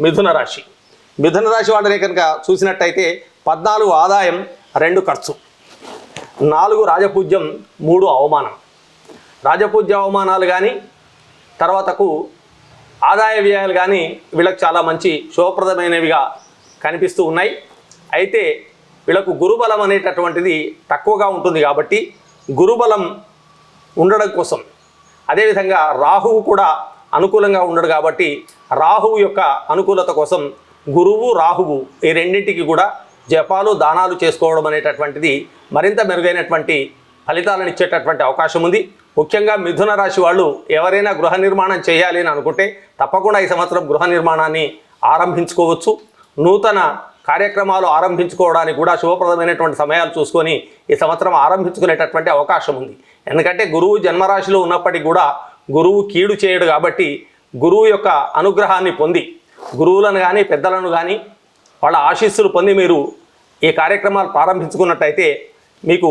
మిథున రాశి. మిథున రాశి వాటిని కనుక చూసినట్టయితే 14 ఆదాయం, 2 ఖర్చు, 4 రాజపూజ్యం, 3 అవమానం. రాజపూజ్య అవమానాలు కానీ తర్వాతకు ఆదాయ వ్యయాలు కానీ వీళ్ళకి చాలా మంచి శుభప్రదమైనవిగా కనిపిస్తూ ఉన్నాయి. అయితే వీళ్ళకు గురుబలం అనేటటువంటిది తక్కువగా ఉంటుంది కాబట్టి గురుబలం ఉండడం కోసం, అదేవిధంగా రాహువు కూడా అనుకూలంగా ఉండడు కాబట్టి రాహువు యొక్క అనుకూలత కోసం గురువు రాహువు ఈ రెండింటికి కూడా జపాలు దానాలు చేసుకోవడం అనేటటువంటిది మరింత మెరుగైనటువంటి ఫలితాలను ఇచ్చేటటువంటి అవకాశం ఉంది. ముఖ్యంగా మిథున రాశి వాళ్ళు ఎవరైనా గృహ నిర్మాణం చేయాలి అని అనుకుంటే తప్పకుండా ఈ సంవత్సరం గృహ నిర్మాణాన్ని ఆరంభించుకోవచ్చు. నూతన కార్యక్రమాలు ఆరంభించుకోవడానికి కూడా శుభప్రదమైనటువంటి సమయాలు చూసుకొని ఈ సంవత్సరం ఆరంభించుకునేటటువంటి అవకాశం ఉంది. ఎందుకంటే గురువు జన్మరాశిలో ఉన్నప్పటికీ కూడా గురువు కీడు చేయడు కాబట్టి గురువు యొక్క అనుగ్రహాన్ని పొంది గురువులను కానీ పెద్దలను కానీ వాళ్ళ ఆశీస్సులు పొంది మీరు ఈ కార్యక్రమాలు ప్రారంభించుకున్నట్టయితే మీకు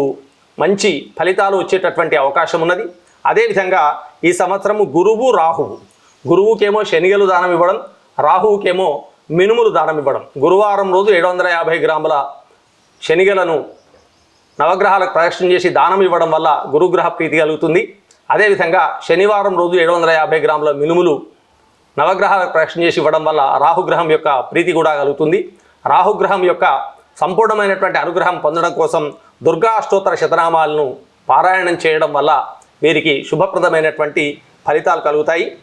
మంచి ఫలితాలు వచ్చేటటువంటి అవకాశం ఉన్నది. అదేవిధంగా ఈ సంవత్సరము గురువు రాహువు, గురువుకేమో శనిగలు దానం ఇవ్వడం, రాహువుకేమో మినుములు దానం ఇవ్వడం. గురువారం రోజు 750 గ్రాముల శనిగలను నవగ్రహాలకు ప్రదక్షిణ చేసి దానం ఇవ్వడం వల్ల గురుగ్రహ ప్రీతి కలుగుతుంది. అదేవిధంగా శనివారం రోజు 750 గ్రాముల మినుములు నవగ్రహాలకు ప్రదక్షిణ చేసి ఇవ్వడం వల్ల రాహుగ్రహం యొక్క ప్రీతి కూడా కలుగుతుంది. రాహుగ్రహం యొక్క సంపూర్ణమైనటువంటి అనుగ్రహం పొందడం కోసం దుర్గా అష్టోత్తర శతనామాలను పారాయణం చేయడం వల్ల వీరికి శుభప్రదమైనటువంటి ఫలితాలు కలుగుతాయి.